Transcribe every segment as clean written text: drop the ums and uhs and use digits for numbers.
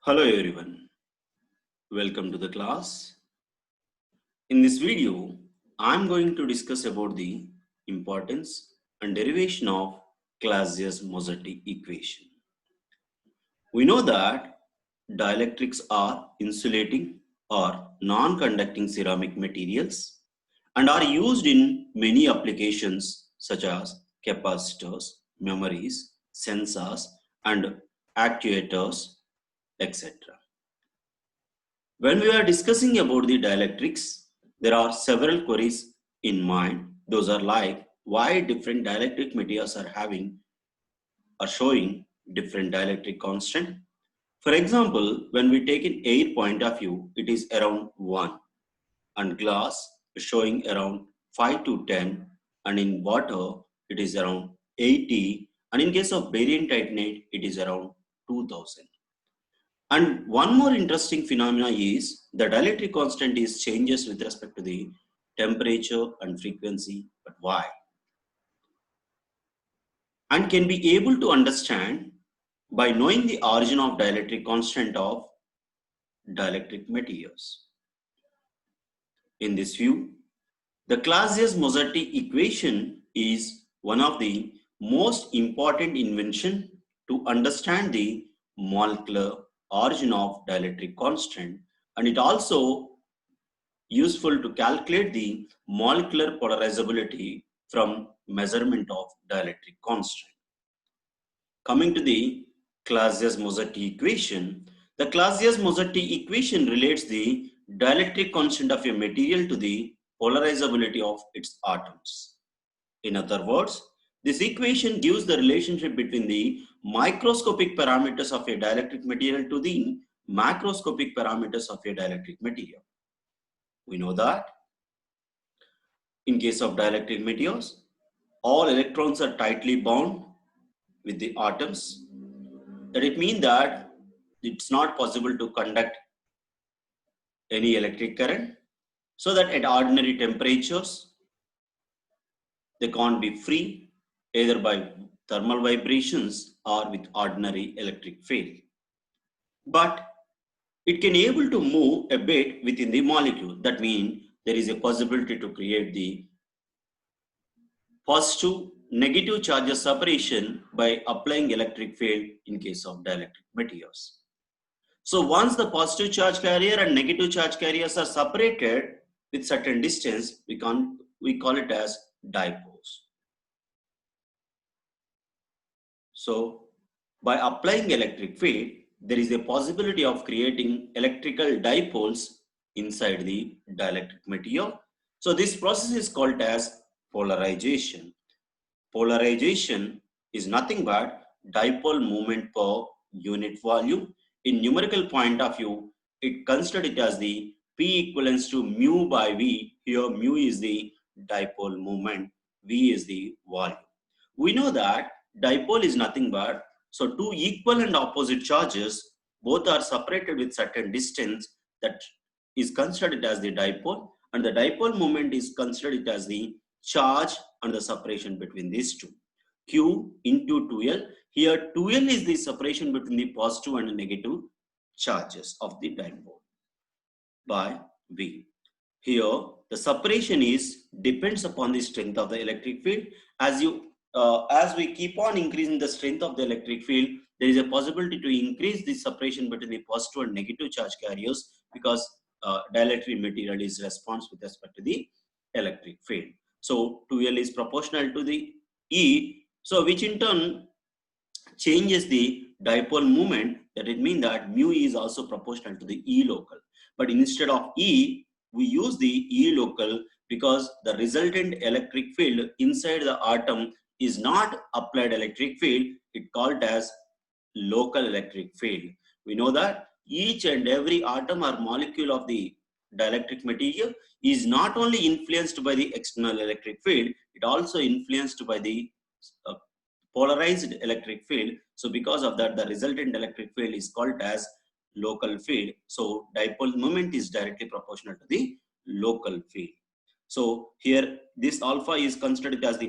Hello everyone, welcome to the class. In this video, I am going to discuss about the importance and derivation of Clausius-Mozarti equation. We know that dielectrics are insulating or non-conducting ceramic materials and are used in many applications such as capacitors, memories, sensors and actuators, etc. When we are discussing about the dielectrics, there are several queries in mind. Those are like why different dielectric materials are showing different dielectric constant. For example, when we take an air point of view, it is around 1 and glass is showing around 5 to 10 and in water it is around 80 and in case of barium titanate it is around 2000. And one more interesting phenomena is the dielectric constant is changes with respect to the temperature and frequency, but why? And can be able to understand by knowing the origin of dielectric constant of dielectric materials. In this view, the Clausius-Mozarti equation is one of the most important invention to understand the molecular origin of dielectric constant, and it also useful to calculate the molecular polarizability from measurement of dielectric constant. Coming to the Clausius-Mozarti equation, the Clausius-Mozarti equation relates the dielectric constant of a material to the polarizability of its atoms. In other words, this equation gives the relationship between the microscopic parameters of a dielectric material to the macroscopic parameters of a dielectric material. We know that in case of dielectric materials, all electrons are tightly bound with the atoms. That it means that it's not possible to conduct any electric current, so that at ordinary temperatures, they can't be free either by thermal vibrations or with ordinary electric field. But it can able to move a bit within the molecule. That means there is a possibility to create the positive negative charges separation by applying electric field in case of dielectric materials. So once the positive charge carrier and negative charge carriers are separated with certain distance, we call it as dipoles. So by applying electric field, there is a possibility of creating electrical dipoles inside the dielectric material. So this process is called as polarization. Polarization is nothing but dipole moment per unit volume. In numerical point of view, it considered it as the P equivalents to mu by V. Here mu is the dipole moment, V is the volume. We know that dipole is nothing but, so two equal and opposite charges, both are separated with certain distance, that is considered as the dipole, and the dipole moment is considered as the charge and the separation between these two. Q into 2L. Here 2L is the separation between the positive and negative charges of the dipole by V. Here the separation is depends upon the strength of the electric field. As we keep on increasing the strength of the electric field, there is a possibility to increase the separation between the positive and negative charge carriers, because dielectric material is response with respect to the electric field. So 2L is proportional to the E, so which in turn changes the dipole moment. That it means that mu is also proportional to the E local. But instead of E, we use the E local because the resultant electric field inside the atom is not applied electric field, it called as local electric field. We know that each and every atom or molecule of the dielectric material is not only influenced by the external electric field, it also influenced by the polarized electric field. So because of that, the resultant electric field is called as local field. So dipole moment is directly proportional to the local field. So here this alpha is considered as the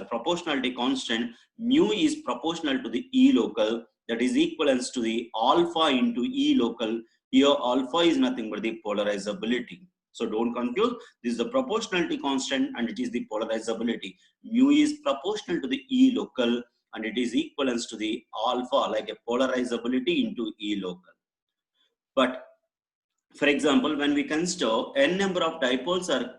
proportionality constant. Mu is proportional to the E local. that is equivalent to the alpha into E local. Here alpha is nothing but the polarizability. So don't confuse, this is the proportionality constant and it is the polarizability. Mu is proportional to the E local and it is equivalent to the alpha, like a polarizability into E local. But for example, when we consider n number of dipoles are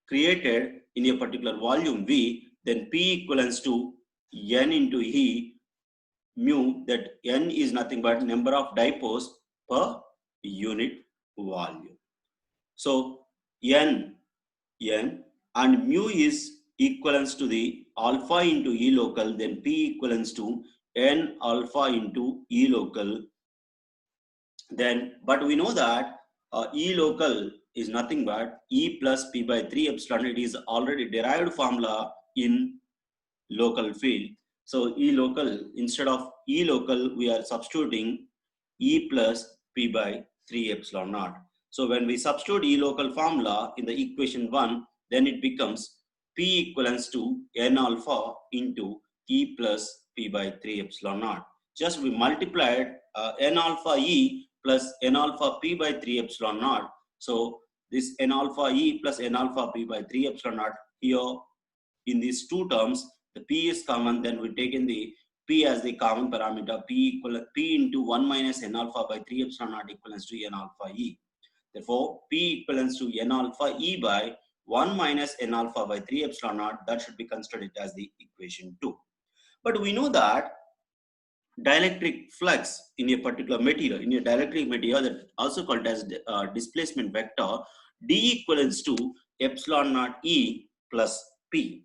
created in a particular volume V, then P equivalents to N into E mu, that N is nothing but number of dipoles per unit volume. So N and mu is equivalence to the alpha into E local, then P equivalents to N alpha into E local. Then, but we know that E local is nothing but E plus P by 3 epsilon. It is already derived formula in local field. So E local, instead of E local, we are substituting E plus P by 3 epsilon naught. So when we substitute E local formula in the equation 1, then it becomes P equivalents to N alpha into E plus P by 3 epsilon naught. Just we multiplied N alpha E plus N alpha P by 3 epsilon naught. So this N alpha E plus N alpha P by 3 epsilon naught, here in these two terms, the P is common, then we take in the P as the common parameter, P into 1 minus N alpha by 3 epsilon naught equivalents to N alpha E. Therefore, P equivalents to N alpha E by 1 minus N alpha by 3 epsilon naught. That should be considered as the equation 2. But we know that dielectric flux in a particular material, in a dielectric material, that also called as displacement vector, D equivalents to epsilon naught E plus P.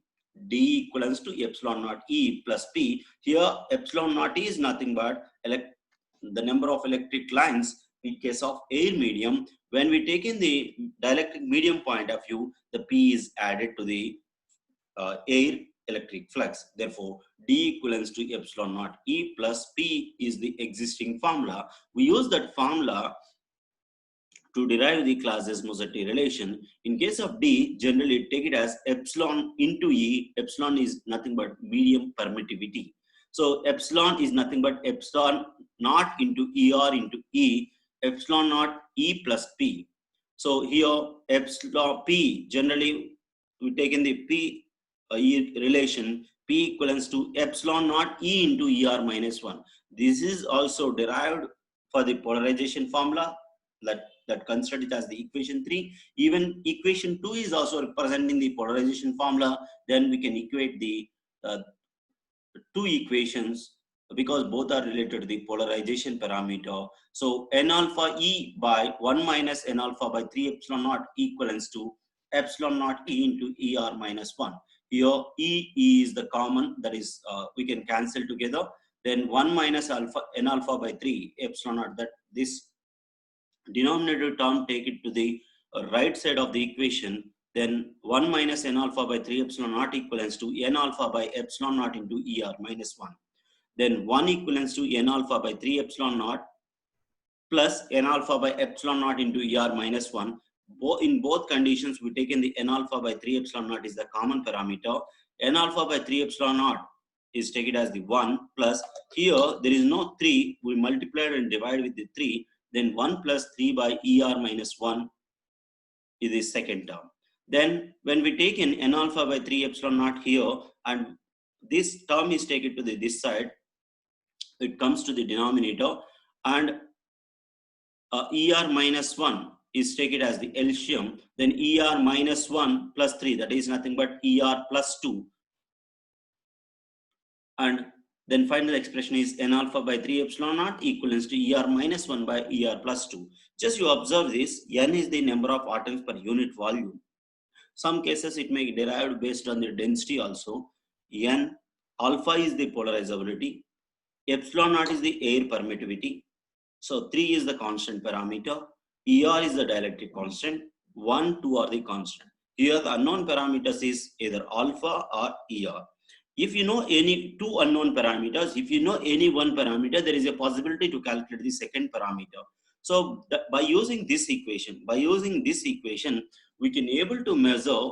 D equivalents to epsilon naught E plus P. Here epsilon naught E is nothing but the number of electric lines in case of air medium. When we take in the dielectric medium point of view, the P is added to the air electric flux. Therefore, D equivalents to epsilon naught E plus P is the existing formula. We use that formula to derive the Clausius-Mossetti relation. In case of D, generally take it as epsilon into E. Epsilon is nothing but medium permittivity. So epsilon is nothing but epsilon naught into ER into E, epsilon naught E plus P. So here epsilon P, generally we take in the P E relation, P equivalents to epsilon naught E into ER minus 1. This is also derived for the polarization formula that considered it as the equation 3. Even equation 2 is also representing the polarization formula. Then we can equate the two equations because both are related to the polarization parameter. So N alpha E by 1 minus N alpha by 3 epsilon naught equivalents to epsilon naught E into ER minus 1. Here E is the common, that is we can cancel together. Then 1 minus alpha N alpha by 3 epsilon naught, that this denominator term take it to the right side of the equation. Then 1 minus N alpha by 3 epsilon naught equivalents to N alpha by epsilon naught into ER minus 1. Then 1 equivalents to N alpha by 3 epsilon naught plus N alpha by epsilon naught into ER minus 1. In both conditions, we take in the N alpha by 3 epsilon naught is the common parameter. N alpha by 3 epsilon naught is taken as the 1 plus, here there is no 3, we multiply and divide with the 3. Then 1 plus 3 by ER minus 1 is the second term. Then when we take in N alpha by 3 epsilon naught here, and this term is taken to this side, it comes to the denominator, and ER minus 1 is taken as the LCM. Then ER minus 1 plus 3, that is nothing but ER plus 2. And then final expression is N alpha by 3 epsilon naught equivalents to ER minus 1 by ER plus 2. Just you observe this, N is the number of atoms per unit volume. Some cases it may be derived based on the density also. N alpha is the polarizability, epsilon naught is the air permittivity. So 3 is the constant parameter, ER is the dielectric constant, 1, 2 are the constant. Here the unknown parameters is either alpha or ER. If you know any two unknown parameters, if you know any one parameter, there is a possibility to calculate the second parameter. So by using this equation, we can able to measure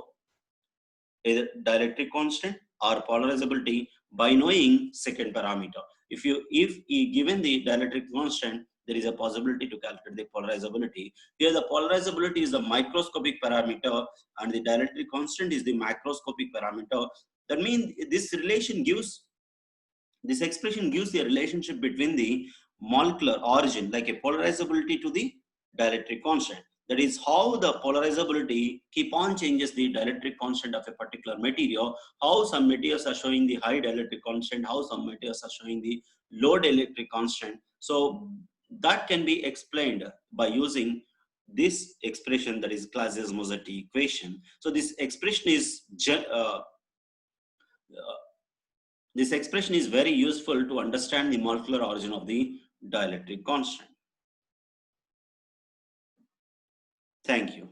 either dielectric constant or polarizability by knowing second parameter. if given the dielectric constant, there is a possibility to calculate the polarizability. Here the polarizability is the microscopic parameter and the dielectric constant is the macroscopic parameter. That means this expression gives the relationship between the molecular origin, like a polarizability to the dielectric constant. That is how the polarizability keep on changes the dielectric constant of a particular material, how some materials are showing the high dielectric constant, how some materials are showing the low dielectric constant. So that can be explained by using this expression, that is Clausius-Mossetti equation. So this expression is this expression is very useful to understand the molecular origin of the dielectric constant. Thank you.